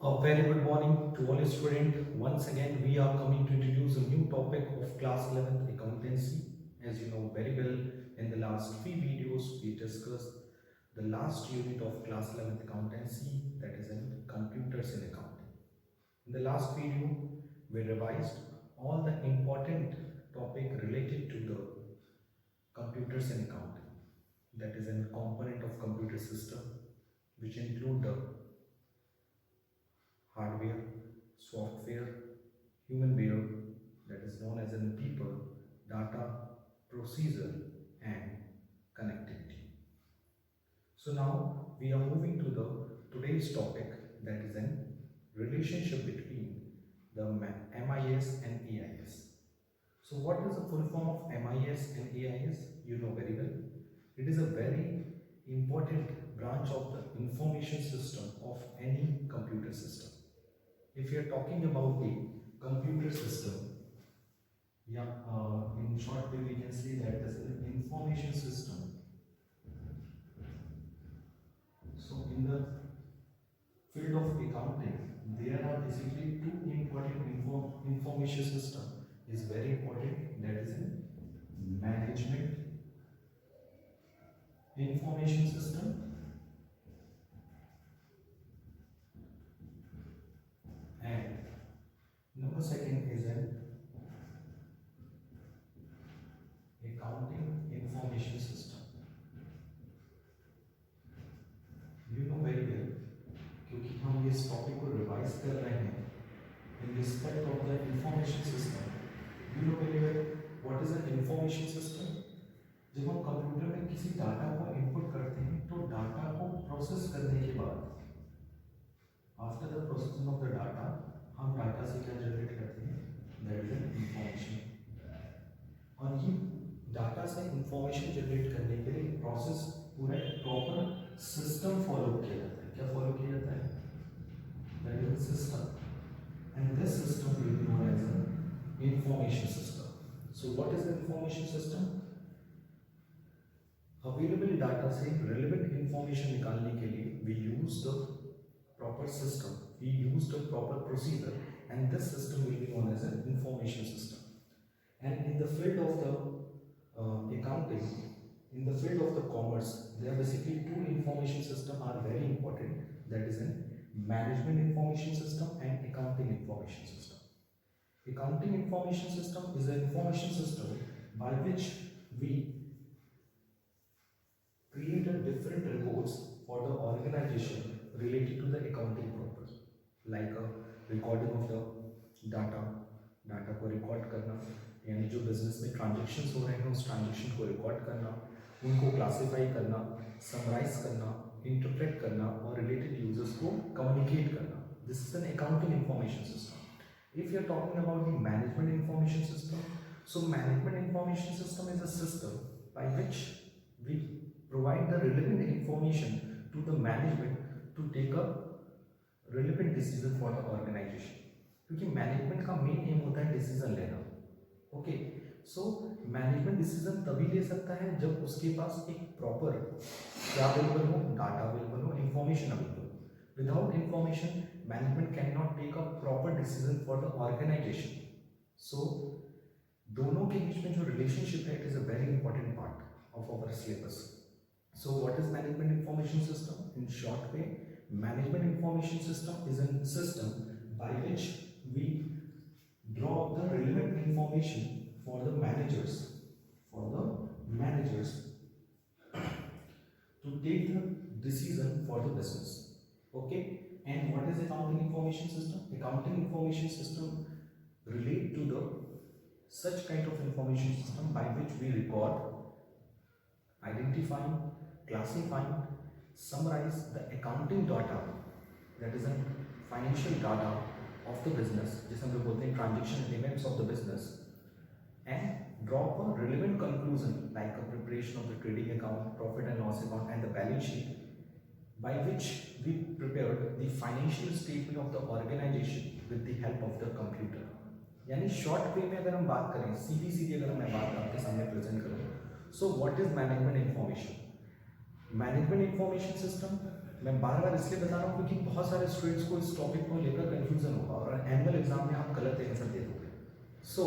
A very good morning to all students. Once again, we are coming to introduce a new topic of class 11th accountancy. As you know very well, in the last three videos, we discussed the last unit of class 11th accountancy, that is in computers in accounting. In the last video, we revised all the important topic related to the computers in accounting, that is a component of computer system, which include the hardware, software, human being, that is known as in people, data, procedure, and connectivity. So now we are moving to the today's topic, that is an relationship between the MIS and AIS. So what is the full form of MIS and AIS? You know very well. It is a very important branch of the information system of any computer system. If you are talking about the computer system, in short way we can say that as an information system. So in the field of accounting, there are basically two important information system is very important, that is in management information system and number second is an accounting information system. You know very well, क्योंकि हम इस topic को revise कर रहे हैं in respect of the information system. You know very well what is an information system. जब हम computer में किसी डाटा को इनपुट करते हैं तो डाटा को प्रोसेस करने के बाद after the processing of the data हम डाटा से क्या जनरेट करते हैं, दैट इज एन इंफॉर्मेशन। और ये डाटा से इंफॉर्मेशन जनरेट करने के लिए प्रोसेस पूरा एक प्रॉपर सिस्टम फॉलो किया जाता है। क्या फॉलो किया जाता है, that is system, and this system will be known as an information system. So what is the information system? Available data से रेलेवेंट इंफॉर्मेशन निकालने के लिए we use the proper system, we use the proper procedure, and this system will be known as an information system. And in the field of the accounting, in the field of the commerce, there are basically two information system are very important, that is in management information system and accounting information system. Accounting information system is an information system by which we create a different reports for the organization related to the accounting purpose, like a recording of the data को record करना, यानी जो business में transactions हो रहे हैं उस transaction को रिकॉर्ड करना, उनको क्लासीफाई करना, समराइज करना, इंटरप्रेट करना और रिलेटेड यूजर्स को कम्युनिकेट करना। This is an accounting information system. If you are talking about the management information system, so management information system is a system by which we provide the relevant information to the management to take a relevant decision for the organization, क्योंकि management का main M होता है decision लेना। Okay, so management decision तभी ले सकता है जब उसके पास एक प्रॉपर क्या अवेलेबल हो, डाटा अवेलेबल हो, information available. Without information management can not take a proper decision for the organisation. So दोनों के बीच में जो रिलेशनशिप है, it is a very important part of our syllabus. So what is management information system? In short way, management information system is a system by which we draw up the relevant information for the managers to take the decision for the business. Okay, and what is accounting information system? Accounting information system relate to the such kind of information system by which we record, identify, classifying, summarize the accounting data, that is a financial data of the business, जिसे हम लोग बोलते हैं transaction elements of the business, and draw up a relevant conclusion like a preparation of the trading account, profit and loss account, and the balance sheet, by which we prepared the financial statement of the organization with the help of the computer. यानी short way में अगर हम बात करें, सीधी अगर मैं बात आपके सामने प्रेजेंट करूँ, सो what is management information? Management information system मैं बार बार इसलिए बता रहा हूँ क्योंकि बहुत सारे स्टूडेंट्स को इस टॉपिक को लेकर कंफ्यूजन होगा और एनुअल एग्जाम में आप गलत आंसर दे दोगे। सो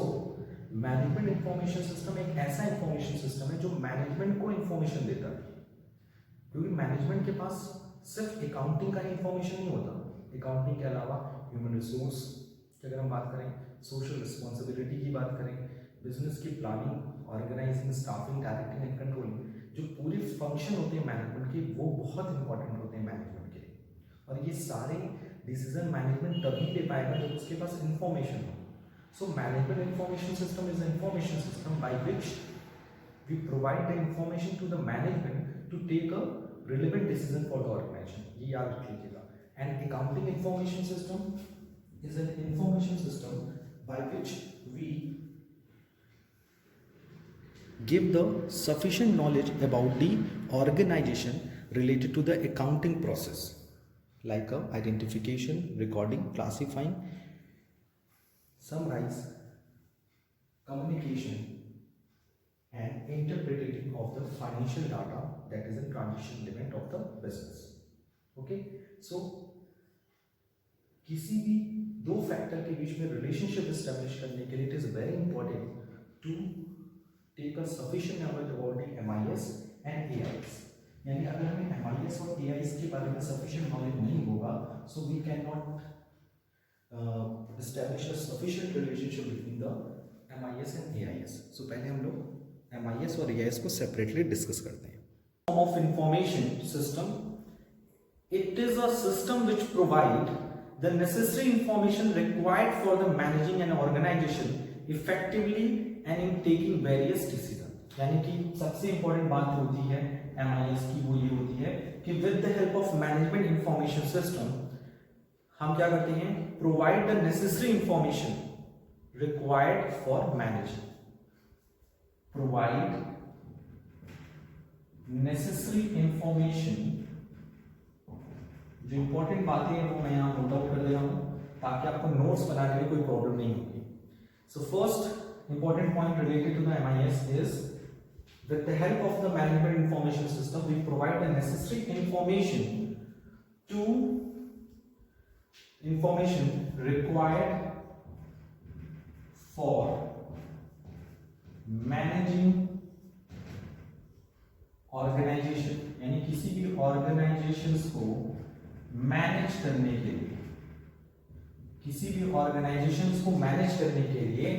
मैनेजमेंट इंफॉर्मेशन सिस्टम एक ऐसा इंफॉर्मेशन सिस्टम है जो मैनेजमेंट को इंफॉर्मेशन देता है, क्योंकि मैनेजमेंट के पास सिर्फ अकाउंटिंग का इंफॉर्मेशन नहीं होता, अकाउंटिंग के अलावा ह्यूमन रिसोर्स की अगर हम बात करें, सोशल रिस्पॉन्सिबिलिटी की बात करें, बिजनेस की planning, organizing, staffing, directing and controlling, जो पूरे फंक्शन होते हैं मैनेजमेंट के वो बहुत इंपॉर्टेंट होते हैं मैनेजमेंट के लिए। और ये सारे डिसीजन मैनेजमेंट तभी ले पाएगा जब उसके पास इंफॉर्मेशन हो। So management information system is information system by which we provide the information to the management to take a relevant decision for the organization, ये याद रख लीजिएगा। And accounting information system is an information system by which we give the sufficient knowledge about the organization related to the accounting process, like identification, recording, classifying, summarize, communication and interpreting of the financial data that is a transition element of the business. Okay, so किसी भी दो factor के बीच में relationship establish करने के लिए it is very important to take a sufficient knowledge about the MIS and AIS. यानी अगर हमें एमआईएस और एआईएस के बारे में सफिशिएंट नॉलेज नहीं होगा, so we can not establish a sufficient relationship between the MIS and AIS. So पहले हम लोग एमआईएस और एआईएस को सेपरेटली डिस्कस करते हैं। Form of information system, it is a system which provide the necessary information required for the managing an organization effectively and in taking various decisions। यानी कि सबसे इंपॉर्टेंट बात होती है MIS की वो ये होती है कि with the help of management information system हम क्या करते हैं, provide the necessary information required for managing, provide necessary information, जो इंपॉर्टेंट बातें हैं वो मैं यहाँ नोट आउट कर दे रहा हूँ ताकि आपको नोट्स बनाने में कोई प्रॉब्लम नहीं होगी। So first important point related to the MIS is with the help of the management information system we provide the necessary information required for managing organization, यानी किसी भी ऑर्गेनाइजेशंस को मैनेज करने के लिए, किसी भी ऑर्गेनाइजेशंस को मैनेज करने के लिए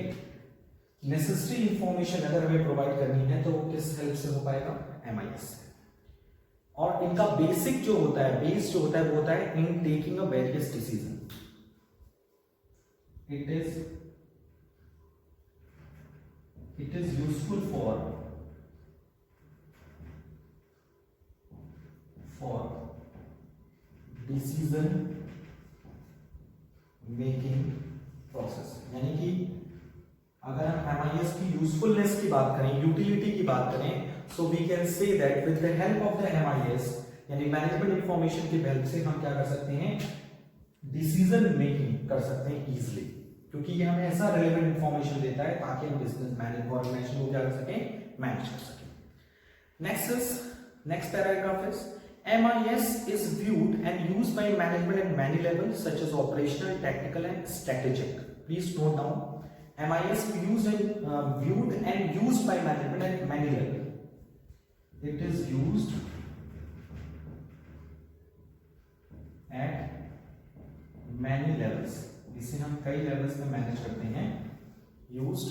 नेसेसरी इंफॉर्मेशन अगर हमें प्रोवाइड करनी है तो किस हेल्प से हो पाएगा, एमआईएस से। और इनका बेसिक जो होता है, बेस जो होता है वो होता है in taking a various decision. It is useful for decision making process. यानी कि अगर हम एमआईएस की यूजफुलनेस की बात करें, यूटिलिटी की बात करें, so we can say that with the help of the MIS यानी मैनेजमेंट इंफॉर्मेशन की हेल्प से हम क्या कर सकते हैं, डिसीजन मेकिंग कर सकते हैं इजीली, क्योंकि ये हमें ऐसा रिलेवेंट इंफॉर्मेशन देता है ताकि हम बिजनेस मैनेज ऑर्गेनाइजेशन को क्या कर सकें, मैनेज कर सकें। Next paragraph is MIS is viewed and used by management at many levels such as operational, tactical and strategic. Please note down, MIS viewed and used by management at many levels. It is used at many levels. इसे हम कई levels में manage करते हैं। Used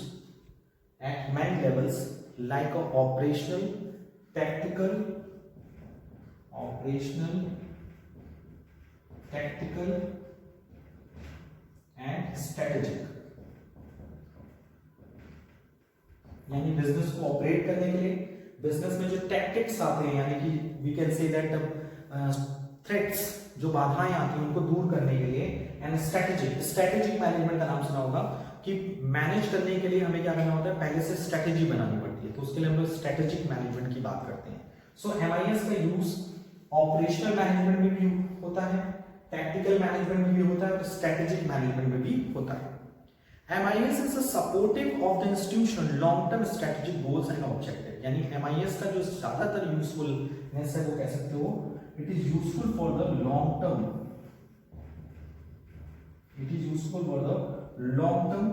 at many levels like a operational, tactical, tactical and strategic। यानी business को operate करने के लिए बिजनेस में जो टैक्टिक्स आते हैं, यानी कि we can say that threats, जो बाधाएं आती हैं उनको दूर करने के लिए, एंड स्ट्रेटेजिक मैनेजमेंट का नाम सुना होगा कि मैनेज करने के लिए हमें क्या करना होता है, पहले से स्ट्रेटेजी बनानी पड़ती है, तो उसके लिए हम लोग स्ट्रेटेजिक मैनेजमेंट की बात करते हैं। सो एमआईएस का यूज ऑपरेशनल मैनेजमेंट में भी होता है, टैक्टिकल मैनेजमेंट में भी होता है और स्ट्रेटेजिक मैनेजमेंट में भी होता है। MIS is a supportive of the institution long-term strategic goals and objective। यानी MIS का जो ज्यादातर यूजफुलनेस है वो कह सकते हो it is useful for the long term. It is useful for the long term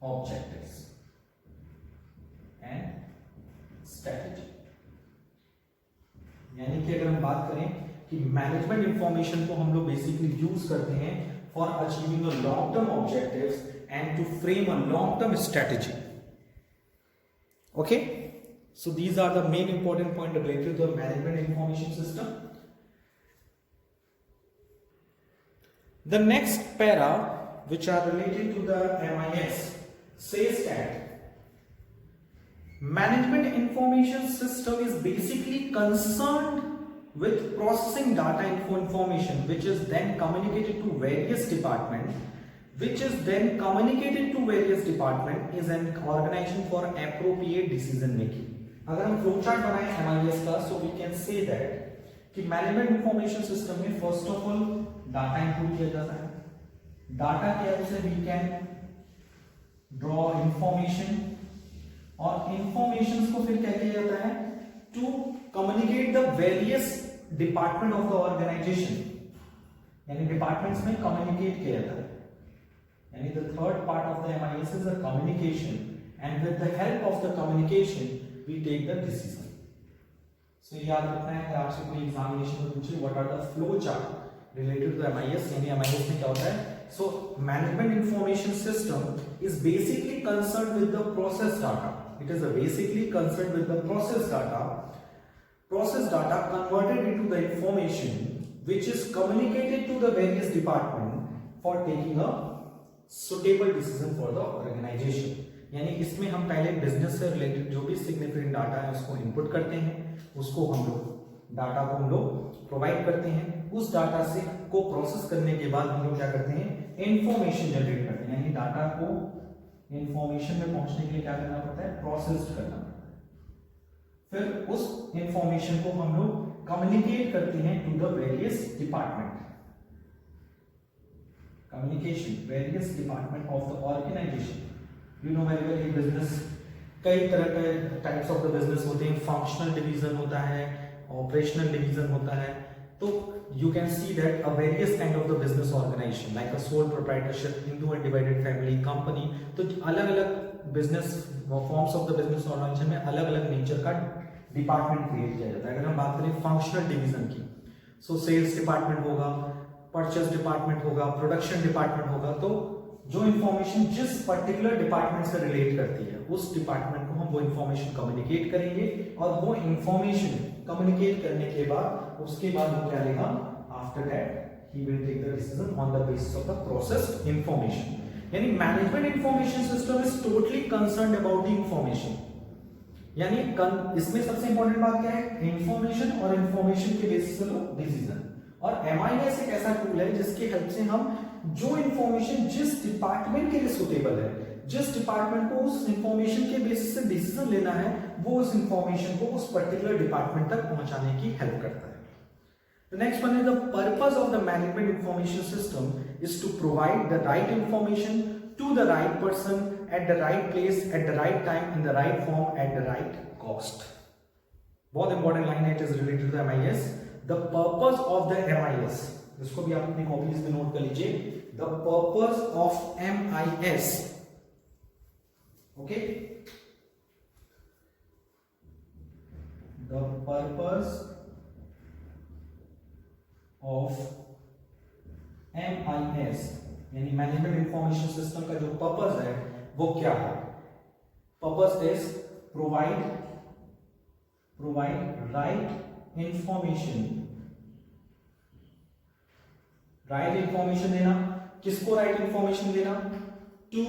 objectives and strategy. यानी कि अगर हम बात करें कि मैनेजमेंट इंफॉर्मेशन को हम लोग बेसिकली यूज करते हैं for achieving a long term objectives and to frame a long term strategy. Okay, so these are the main important points related to the management information system. The next para which are related to the MIS says that management information system is basically concerned with processing data information which is then communicated to various departments, which is then communicated to various department is an organization for appropriate decision making. अगर हम flow chart बनाएं MIS का, so we can say that कि management information system में first of all data input किया जाता है. Data के हेल्प से वी कैन ड्रॉ इंफॉर्मेशन और इंफॉर्मेशन को फिर क्या किया जाता है to communicate the various department of the organization, यानी डिपार्टमेंट्स में कम्युनिकेट किया जाता है. And the third part of the MIS is the communication, and with the help of the communication we take the decision. So याद रखना है कि आपसे कोई एग्जामिनेशन में पूछे what are the flow chart related to the MIS, यानी MIS में क्या होता है. So management information system is basically concerned with the process data. It is basically concerned with the process data converted into the information which is communicated to the various department for taking a suitable decision for the organization. यानी इसमें हम पहले business से related जो भी significant data है उसको input करते हैं, उसको हम लोग डाटा को हम लोग प्रोवाइड करते हैं. उस डाटा से को प्रोसेस करने के बाद हम लोग क्या करते हैं इंफॉर्मेशन जनरेट करते हैं. यानी डाटा को इंफॉर्मेशन में पहुंचने के लिए क्या करना पड़ता है प्रोसेस्ड करना पड़ता है. फिर उस इंफॉर्मेशन को हम लोग कम्युनिकेट करते हैं to the various department. Communication, various department of the organization. You know very well business कई तरह के टाइप्स ऑफ द बिजनेस होते हैं. फंक्शनल डिवीजन होता है, ऑपरेशनल डिवीजन होता है. तो you can see that a various kind of the business organization like a sole proprietorship, Hindu and divided family, company. तो अलग अलग business forms of the business organization में अलग अलग नेचर का डिपार्टमेंट क्रिएट किया जाता है. अगर हम बात करें फंक्शनल डिवीजन की, सो सेल्स डिपार्टमेंट होगा, परचेस डिपार्टमेंट होगा, प्रोडक्शन डिपार्टमेंट होगा. तो जो इंफॉर्मेशन जिस पर्टिकुलर डिपार्टमेंट से रिलेट करती है उस डिपार्टमेंट को हम वो इंफॉर्मेशन कम्युनिकेट करेंगे और वो इंफॉर्मेशन कम्युनिकेट करने के बाद उसके बाद वो क्या लेगा after that he will take the decision on the basis of the processed information. यानी management information system is totally concerned about the information. यानी इसमें सबसे इंपॉर्टेंट बात क्या है इंफॉर्मेशन और इंफॉर्मेशन के बेसिस पे लो डिसीजन. और MIS एक ऐसा टूल है जिसके हेल्प से हम जो इंफॉर्मेशन जिस डिपार्टमेंट के लिए सुटेबल है, जिस डिपार्टमेंट को उस इंफॉर्मेशन के बेसिस से डिसीजन लेना है, वो उस इंफॉर्मेशन को उस पर्टिकुलर डिपार्टमेंट तक पहुंचाने की हेल्प करता है. The next one is the purpose of the management information system is to provide the right information to the right person at the right place at the right time in the right form at the right cost. बहुत important line है, it is related to the MIS. The purpose of the MIS, इसको भी आप अपनी copies में note कर लीजिए. The purpose of MIS, okay? The purpose of MIS यानी मैनेजमेंट इंफॉर्मेशन सिस्टम का जो पर्पस है वो क्या है? Purpose is provide right information. Right information देना. किसको राइट इंफॉर्मेशन देना? To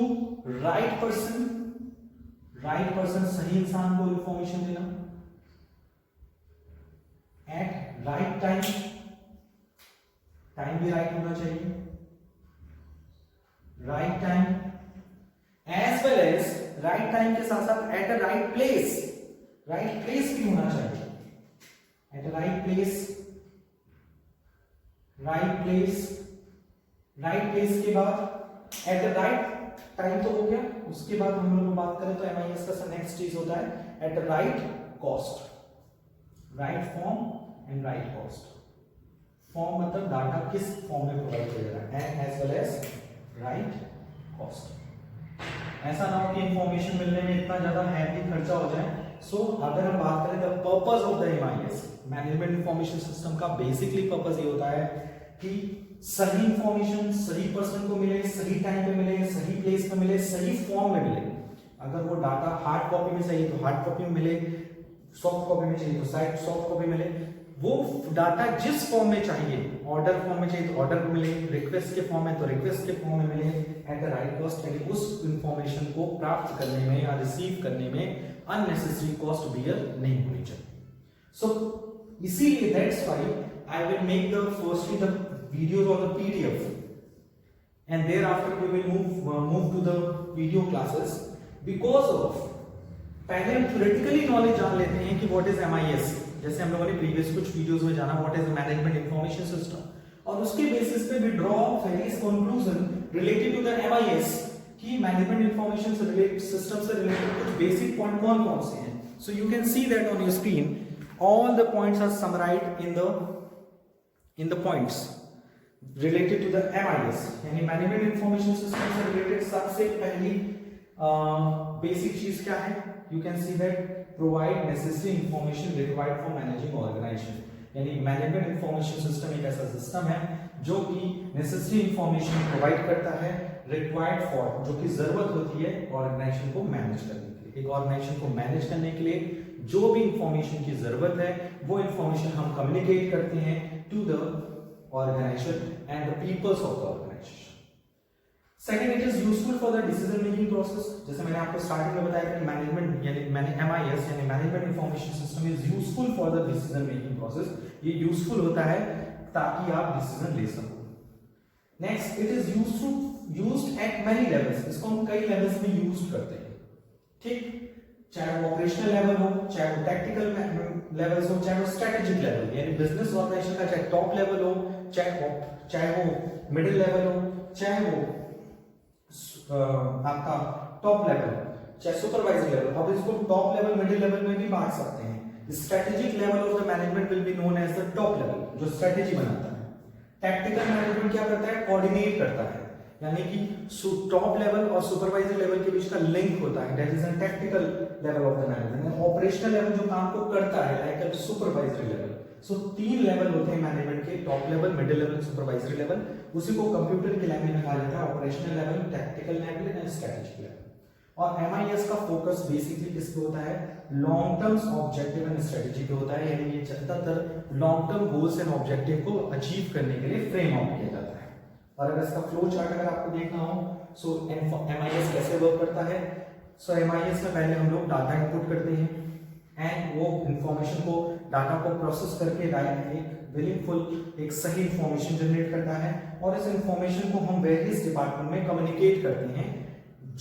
right person. सही इंसान को इंफॉर्मेशन देना एट राइट टाइम. टाइम भी राइट होना चाहिए. Right time as well as right time के साथ साथ at a right place. Right place भी होना चाहिए. एट अ राइट प्लेस के बाद एट द राइट टाइम तो हो गया. उसके बाद हम लोग बात करें तो MIS का नेक्स्ट चीज होता है at the right cost. Right form and right cost. Form मतलब डाटा किस फॉर्म में प्रोवाइड किया जा रहा है, and as well as right cost. ऐसा ना हो कि इंफॉर्मेशन मिलने में इतना ज्यादा हैवी खर्चा हो जाए। सो अगर हम बात करें the purpose of the MIS, management information system का बेसिकली पर्पस ये होता है कि सही इंफॉर्मेशन सही पर्सन को मिले, सही टाइम पे मिले, सही प्लेस पे मिले, सही फॉर्म में मिले। अगर वो डाटा हार्ड कॉपी में चाहिए तो हार्ड कॉपी में मिले, सॉफ्ट कॉपी में चाहिए तो सॉफ्ट कॉपी मिले। वो डाटा जिस फॉर्म में चाहिए, ऑर्डर फॉर्म में चाहिए तो ऑर्डर में मिले, रिक्वेस्ट के फॉर्म में तो रिक्वेस्ट के फॉर्म में मिले, एट द राइट कॉस्ट। यानी उस इंफॉर्मेशन को प्राप्त करने में या रिसीव करने में अननेसेसरी कॉस्ट बियर नहीं होनी चाहिए। सो इसीलिए that's why I will make the firstly the videos और the PDF and thereafter we will move to the video classes because of पहले हम थ्योरेटिकली नॉलेज जान लेते हैं कि व्हाट इज एमआईएस। जैसे हम लोगों ने प्रीवियस कुछ वीडियोस में जाना what is management information system, और उसके बेसिस पे we draw various conclusion related to the MIS कि मैनेजमेंट इंफॉर्मेशन से रिलेटेड सिस्टम से रिलेटेड कुछ बेसिक पॉइंट कौन कौन से हैं। So you can see that on your screen all the points are summarized in the points related to the MIS. यानी management information system से रिलेटेड सबसे पहली बेसिक चीज क्या है, you can see that provide necessary information required for managing organization. यानी management information system एक ऐसा सिस्टम है जो कि नेसेसरी इंफॉर्मेशन प्रोवाइड करता है रिक्वायर्ड फॉर, जो कि जरूरत होती है ऑर्गेनाइजेशन को मैनेज करने के लिए। एक ऑर्गेनाइजेशन को मैनेज करने के लिए जो भी इंफॉर्मेशन की जरूरत है वो इंफॉर्मेशन हम कम्युनिकेट करते हैं to the organization and the peoples of the organization. Second, it is useful for the decision making process. जैसे मैंने आपको स्टार्टिंग में बताया कि मैनेजमेंट यानी एमआईएस यानी management information system is useful for the decision making process. ये useful होता है ताकि आप डिसीजन ले सको। Next, it is used eight many levels. इसको हम कई लेवल्स में यूज करते हैं, ठीक, चाहे वो ऑपरेशनल लेवल हो, चाहे वो टेक्निकल लेवल्स हो, चाहे वो स्ट्रेटेजिक लेवल यानी बिजनेस ऑर्गेनाइजेशन का चाहे टॉप लेवल हो, चाहे वो मिडिल लेवल हो, चाहे वो आपका टॉप लेवल, चाहे सुपरवाइजर लेवल। अब इसको टॉप लेवल मिडिल लेवल में भी बांट सकते हैं। Strategic level of the management will be known as the top level, जो स्ट्रेटेजी बनाता है। टैक्टिकल मैनेजमेंट क्या करता है, कोऑर्डिनेट करता है, यानी कि टॉप लेवल और सुपरवाइजर लेवल के बीच का लिंक होता है, that is a tactical level of the management. Operational level जो काम को करता है लाइक अ सुपरवाइजरी लेवल। सो तीन लेवल होते हैं मैनेजमेंट के, top level, middle level, supervisory level. उसी को कंप्यूटर की लैंग्वेज में कहा जाता है operational level, tactical level and strategic level. और एमआईएस का फोकस बेसिकली किस पे होता है, long terms objective and strategy पे होता है। यानी ये ज्यादातर long term goals and objective को अचीव करने के लिए फ्रेम आउट किया जाता है। और अगर इसका फ्लो चार्ट अगर आपको देखना हो, सो एमआईएस कैसे वर्क करता है। सो एमआईएस में पहले हम लोग डाटा इनपुट करते हैं एंड वो इंफॉर्मेशन को, डाटा को प्रोसेस करके एक मीनिंगफुल एक सही इंफॉर्मेशन जनरेट करता है। और इस इंफॉर्मेशन को हम वेरियस डिपार्टमेंट में कम्युनिकेट करते हैं।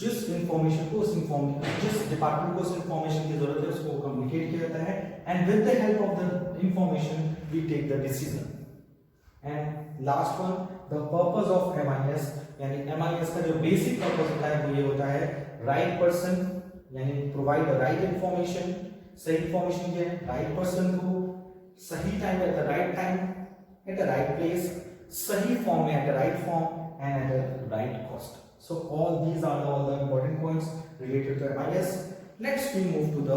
जिस इंफॉर्मेशन को जिस डिपार्टमेंट को उस इंफॉर्मेशन की जरूरत है उसको कम्युनिकेट किया जाता है, and with the help of the information we take the decision. And last one, the purpose of MIS, यानी एमआईएस का जो बेसिक पर्पस होता है वो ये होता है राइट पर्सन, यानी प्रोवाइड द राइट इंफॉर्मेशन, सही इंफॉर्मेशन के राइट पर्सन को सही time eight the right time eight the right place, सही फॉर्म में eight the right form and eight the right cost. So all these are all the important points related to MIS. Next we move to the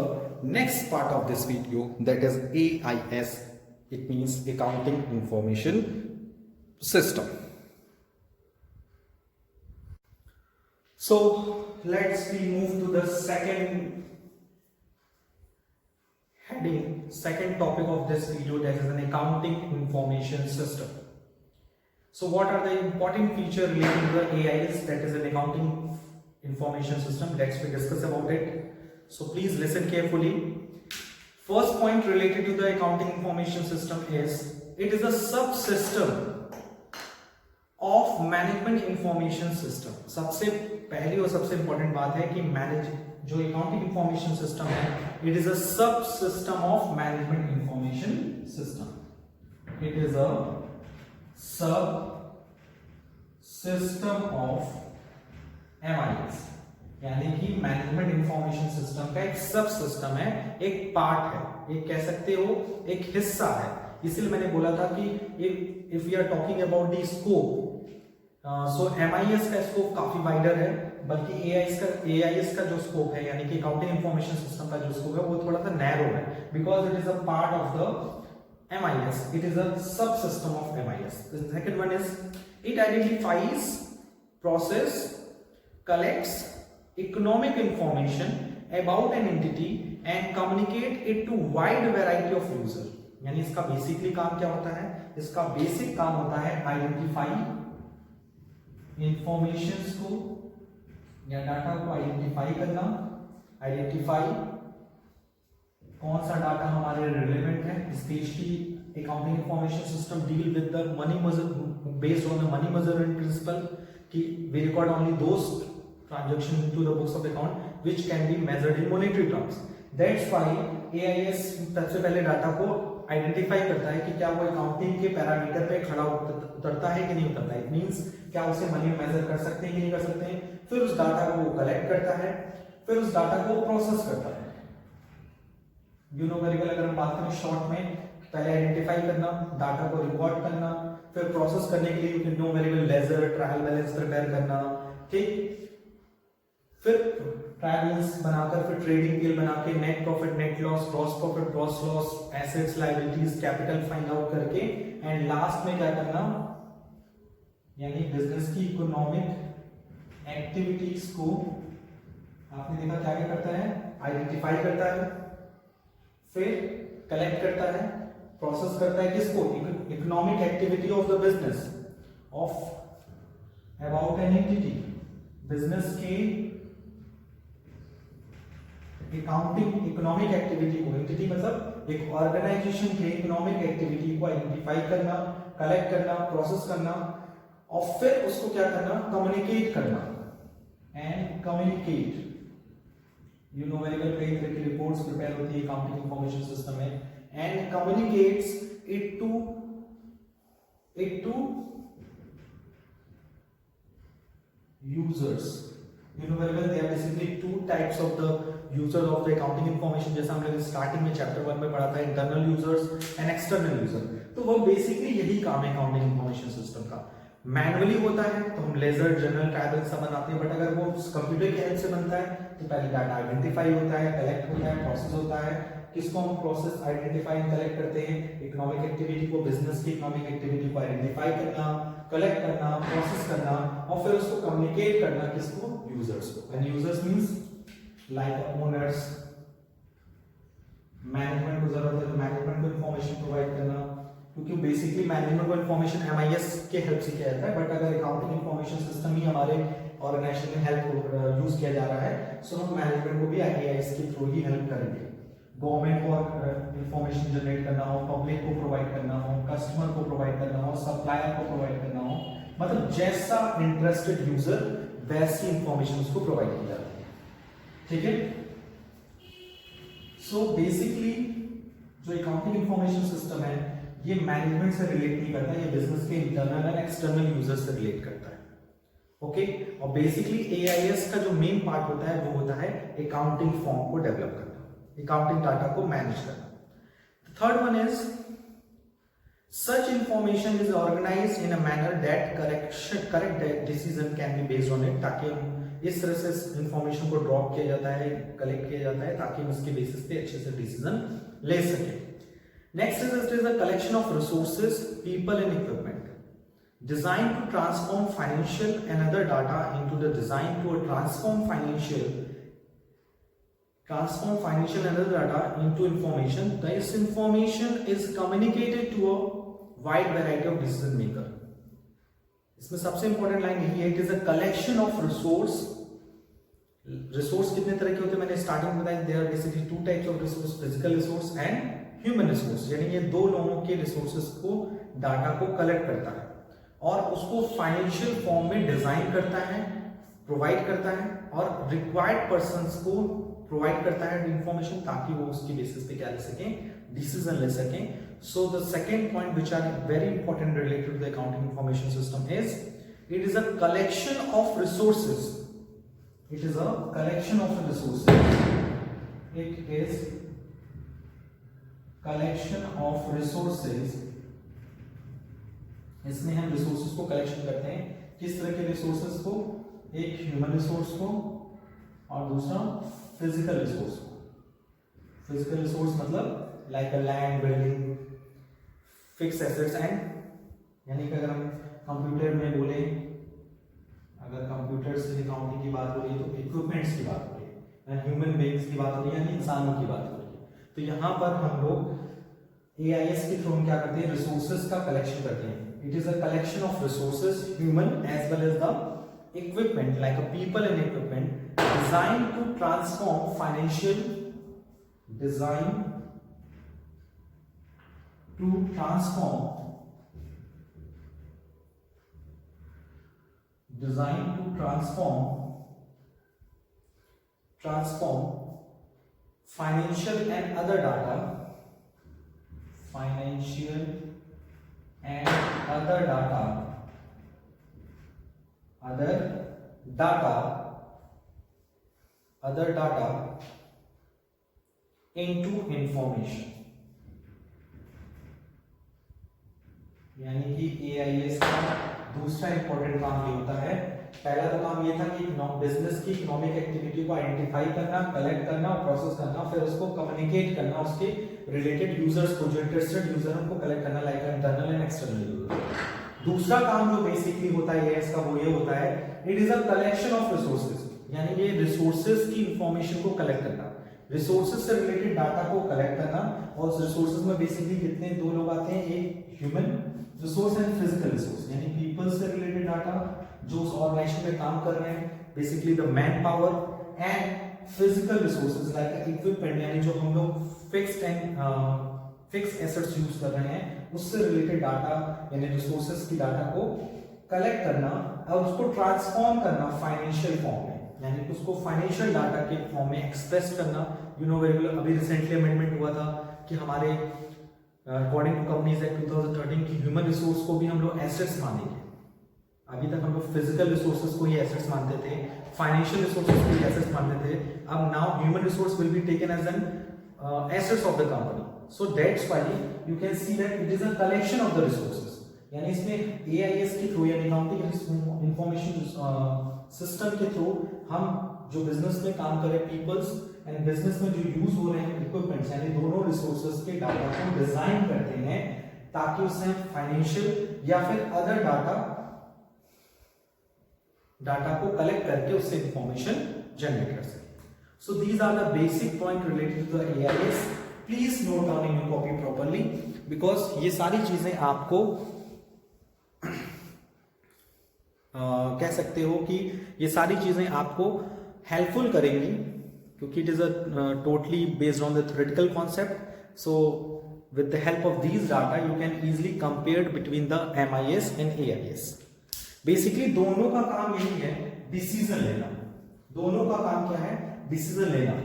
next part of this video, that is AIS. It means Accounting Information System. So let's we move to the second heading, second topic of this video, that is an Accounting Information System. So what are the important features related to the AIS, that is an Accounting Information System? Let's we discuss about it. So please listen carefully. First point related to the Accounting Information System is it is a subsystem of Management Information System. सबसे पहली और सबसे important बात है कि जो Accounting Information System है, it is a subsystem of Management Information System. It is a subsystem of MIS. यानी कि मैनेजमेंट इंफॉर्मेशन सिस्टम का एक सब सिस्टम है, एक पार्ट है, एक कह सकते हो एक हिस्सा है। इसलिए मैंने बोला था कि if we are talking about the scope, so MIS का स्कोप काफी वाइडर है, बल्कि एआईएस का जो स्कोप है यानी कि अकाउंटिंग इंफॉर्मेशन सिस्टम का जो स्कोप है वो थोड़ा सा नैरो है, because it is a part of the MIS, it is a subsystem of MIS. The second one is it identifies, process, collects economic information about an entity and communicate it to wide variety of user। यानी इसका basically काम क्या होता है? इसका basic काम होता है आइडेंटिफाई इंफॉर्मेशंस को या डाटा को आइडेंटिफाई करना, आइडेंटिफाई कौन सा डाटा हमारे रिलेवेंट है, specially accounting information system deal with the money measure based on the money measurement principle कि we record only those transactions into the books of account which can be measured in monetary terms। That's why AIS सबसे पहले data को identify करता है कि क्या वो accounting के पैरामीटर पे खड़ा उतरता है कि नहीं उतरता है। इट मींस क्या उसे मनी मेजर कर सकते हैं कि नहीं कर सकते हैं। फिर उस डाटा को वो कलेक्ट करता है, फिर उस डाटा को प्रोसेस करता है। यू नो वेरी वेल, अगर हम बात करें शॉर्ट में, पहले आइडेंटिफाई करना, डाटा को रिकॉर्ड करना, फिर प्रोसेस करने के लिए you can know very well ledger, trial balance prepare करना, ठीक, फिर ट्रायल बैलेंस बनाकर फिर ट्रेडिंग पीएल बना के net profit, net loss, gross profit, gross loss, assets, liabilities, capital find out करके एंड लास्ट में क्या करना, यानी बिजनेस की इकोनॉमिक एक्टिविटीज को आपने देखा क्या क्या करता है, आइडेंटिफाई करता है, फिर कलेक्ट करता है, प्रोसेस करता है किसको, economic activity of the business of about an entity, business के अकाउंटिंग इकोनॉमिक एक्टिविटी को, एंटिटी मतलब एक ऑर्गेनाइजेशन के इकोनॉमिक एक्टिविटी को आइडेंटिफाई करना, कलेक्ट करना, प्रोसेस करना और फिर उसको क्या करना, कम्युनिकेट करना and communicate. You know very well, कई तरह की रिपोर्ट्स प्रिपेयर होती है अकाउंटिंग इंफॉर्मेशन सिस्टम में, and communicates it to users। You know very well, there are basically two types of the users of the accounting information, जैसा हमने starting में chapter 1 में पढ़ा था, internal users and external user. तो वो basically यही काम है अकाउंटिंग इंफॉर्मेशन सिस्टम का। मैनुअली होता है तो हम लेजर, जर्नल, ट्रायल सब बनाते हैं, बट अगर वो कंप्यूटर की हेल्प से बनता है तो पहले डाटा आइडेंटिफाई होता है, कलेक्ट होता है, प्रोसेस होता है। किसको हम प्रोसेस, आइडेंटिफाई एंड कलेक्ट करते हैं, इकोनॉमिक एक्टिविटी को, बिजनेस की इकोनॉमिक एक्टिविटी को आइडेंटिफाई करना, कलेक्ट करना, प्रोसेस करना और फिर उसको कम्युनिकेट करना किसको, यूजर्स को। And users means like owners, management को जरूरत है तो मैनेजमेंट को इंफॉर्मेशन प्रोवाइड करना, क्योंकि बेसिकली मैनेजमेंट को इंफॉर्मेशन एमआईएस के हेल्प से किया जाता है, बट अगर अकाउंटिंग इंफॉर्मेशन सिस्टम ही हमारे ऑर्गेनाइजेशन में हेल्प यूज किया जा रहा है, सो हम मैनेजमेंट को भी आईएएस के थ्रू ही हेल्प करेंगे। गवर्नमेंट को इंफॉर्मेशन जनरेट करना हो, पब्लिक को प्रोवाइड करना हो, कस्टमर को प्रोवाइड करना हो, सप्लायर को प्रोवाइड करना हो, मतलब जैसा इंटरेस्टेड यूजर वैसी इंफॉर्मेशन उसको प्रोवाइड की जाती है, ठीक है। सो बेसिकली जो अकाउंटिंग इंफॉर्मेशन सिस्टम है ये मैनेजमेंट से रिलेट नहीं करता, ये बिजनेस के इंटरनल एंड एक्सटर्नल यूजर से रिलेट करता है, ओके। और बेसिकली एआईएस का जो मेन पार्ट होता है वो होता है अकाउंटिंग फॉर्म को डेवलप करना, अकाउंटिंग डाटा को मैनेज करना। Third one is such information is organized in a manner that correct decision can be based on it, ताकि हम इस तरह से इंफॉर्मेशन को ड्रॉप किया जाता है, कलेक्ट किया जाता है ताकि हम उसके बेसिस पे अच्छे से डिसीजन ले सके। Next is it is a collection of resources, people and equipment design to transform financial and other data into the design to transform financial and other data into information. This information is communicated to a wide variety of decision maker. इसमें सबसे important line यही है, it is a collection of resource. Resource कितने तरह के होते हैं मैंने स्टार्टिंग में बताया, there are basically two types of resource, physical resource and human resource. यानी ये दो लोगों के रिसोर्सेज को, डाटा को कलेक्ट करता है और उसको फाइनेंशियल फॉर्म में डिजाइन करता है, प्रोवाइड करता है और रिक्वायर्ड पर्संस को प्रोवाइड करता है इंफॉर्मेशन ताकि वो उसकी बेसिस पे क्या ले सकें, डिसीजन ले सकें। So the second point which are very important related to the accounting information system is it is a collection of resources It is a collection of resources. It is collection of resources. इसमें हम resources को collection करते हैं. किस तरह के resources को? एक ह्यूमन रिसोर्स को और दूसरा फिजिकल रिसोर्स को. फिजिकल रिसोर्स मतलब like a land, building, fix assets and, यानी कि अगर हम कंप्यूटर में बोले, अगर कंप्यूटर से अकाउंटिंग की बात हो रही है तो इक्विपमेंट्स की बात हो रही है, ह्यूमन बीइंग्स की बात हो रही है, यानी इंसानों की बात हो रही है. तो यहाँ पर हम लोग एआईएस के थ्रू क्या करते हैं? रिसोर्सेज का कलेक्शन करते हैं. It is a collection of resources, human as well as the equipment like a people and equipment design to transform financial, design to transform, designed to transform financial and other data, financial and other data into information. यानी कि AIS का दूसरा important काम ये होता है. पहला तो काम ये था कि बिजनेस की इकोनॉमिक एक्टिविटी को आइडेंटिफाई करना, कलेक्ट करना, प्रोसेस करना, फिर उसको कम्युनिकेट करना उसके रिलेटेड यूजर्स को, जो इंटरेस्टेड यूजर हैं उनको कलेक्ट करना, like internal and external user. दूसरा काम जो बेसिकली होता है इसका वो ये होता है, it is a collection of resources, यानी ये रिसोर्सेज की इंफॉर्मेशन को कलेक्ट करना, रिसोर्सेज से रिलेटेड डाटा को कलेक्ट करना. और उस रिसोर्सेज में बेसिकली कितने दो लोग आते हैं, एक human resource and physical resource, यानी पीपल से रिलेटेड डाटा जो उस ऑर्गेनाइजेशन में काम कर रहे हैं, basically the man power, and physical resources like equipment, यानी जो हम लोग फिक्स एसेट्स यूज कर रहे हैं उससे रिलेटेड डाटा, यानी रिसोर्सेज की डाटा को कलेक्ट करना और उसको ट्रांसफॉर्म करना फाइनेंशियल फॉर्म में, यानी कि उसको फाइनेंशियल डाटा के फॉर्म में एक्सप्रेस करना. यू नो वेरी वेल, अभी रिसेंटली अमेंडमेंट हुआ था कि हमारे अकॉर्डिंग टू कंपनीज एक्ट 2013 की ह्यूमन रिसोर्स को भी हम लोग एसेट्स मानेंगे. अभी तक हम लोग फिजिकल रिसोर्सेज को ही एसेट्स मानते थे, फाइनेंशियल रिसोर्सेज को ही एसेट्स मानते थे. अब now human resource will be taken as an assets of the company. So that's why you can see that it is a collection of the resources. यानी इसमें AIS के through, यानी accounting information system के through हम जो business में काम करें, पीपल्स एंड बिजनेस में जो यूज हो रहे हैं इक्विपमेंट्स, यानी दोनों रिसोर्सेज के डाटा को डिजाइन करते हैं ताकि उससे फाइनेंशियल या फिर अदर डाटा को कलेक्ट करके उससे इंफॉर्मेशन जनरेट कर सके. So these are the basic point related to the AIS. Please note down in your copy properly, because ये सारी चीजें आपको कह सकते हो कि ये सारी चीजें आपको हेल्पफुल करेंगी, क्योंकि it is a totally based on the theoretical concept. So with the help of these data you can easily compare between the MIS and AIS. Basically दोनों का काम यही है, डिसीजन लेना. दोनों का काम क्या है? डिसीजन लेना.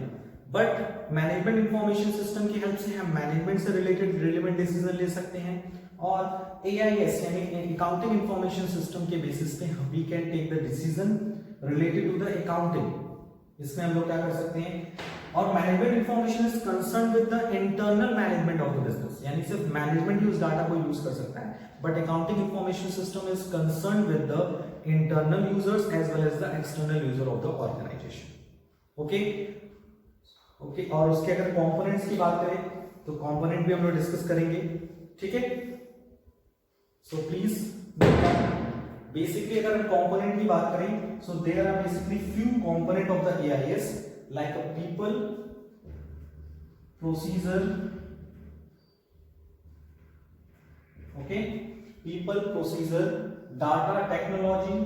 बट मैनेजमेंट इंफॉर्मेशन सिस्टम की हेल्प से हम मैनेजमेंट से रिलेटेड रिलेवेंट डिसीजन ले सकते हैं, और AIS यानी अकाउंटिंग इंफॉर्मेशन सिस्टम के बेसिस पे we can take the decision related to the accounting. इसमें हम लोग क्या कर सकते हैं, और management information is concern with the internal management of the business, यानी सिर्फ मैनेजमेंट ही उस डाटा को यूज कर सकता है. But accounting information system is concern with the internal users as well as the external user of the organization. Okay okay. और उसके अगर कंपोनेंट्स की बात करें तो कंपोनेंट भी हम लोग डिस्कस करेंगे. ठीक है. सो प्लीज बेसिकली अगर हम कंपोनेंट की बात करें, so there are basically few component of the AIS like a people, procedure, okay, people, procedure, data, technology,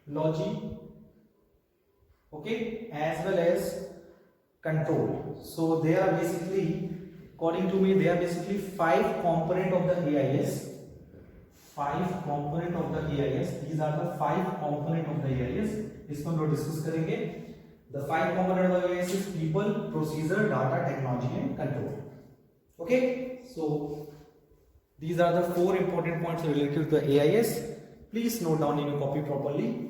logic, okay, as well as control. So they are basically, according to me, they are basically 5 component of the AIS. 5 component of the AIS. These are the 5 component of the AIS. इसको हम लोग discuss करेंगे. The 5 component of the AIS is people, procedure, data, technology and control. Okay. So these are the 4 important points related to the AIS. Please note down in your copy properly.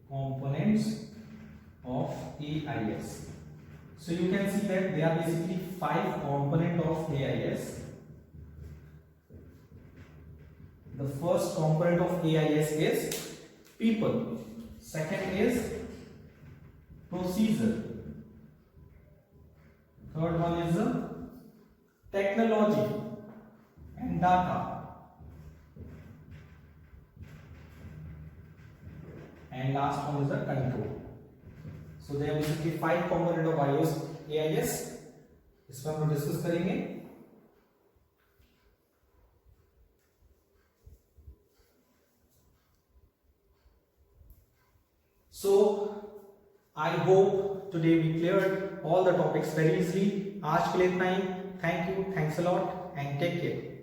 Components of AIS. So you can see that there are basically 5 components of AIS. The first component of AIS is people. Second is procedure. Third one is technology and data. And last one is the control. So there are basically 5 components of AIS. इसमें हम discuss करेंगे. So I hope today we cleared all the topics very easily. आज के लिए इतना ही. Thank you, thanks a lot and take care.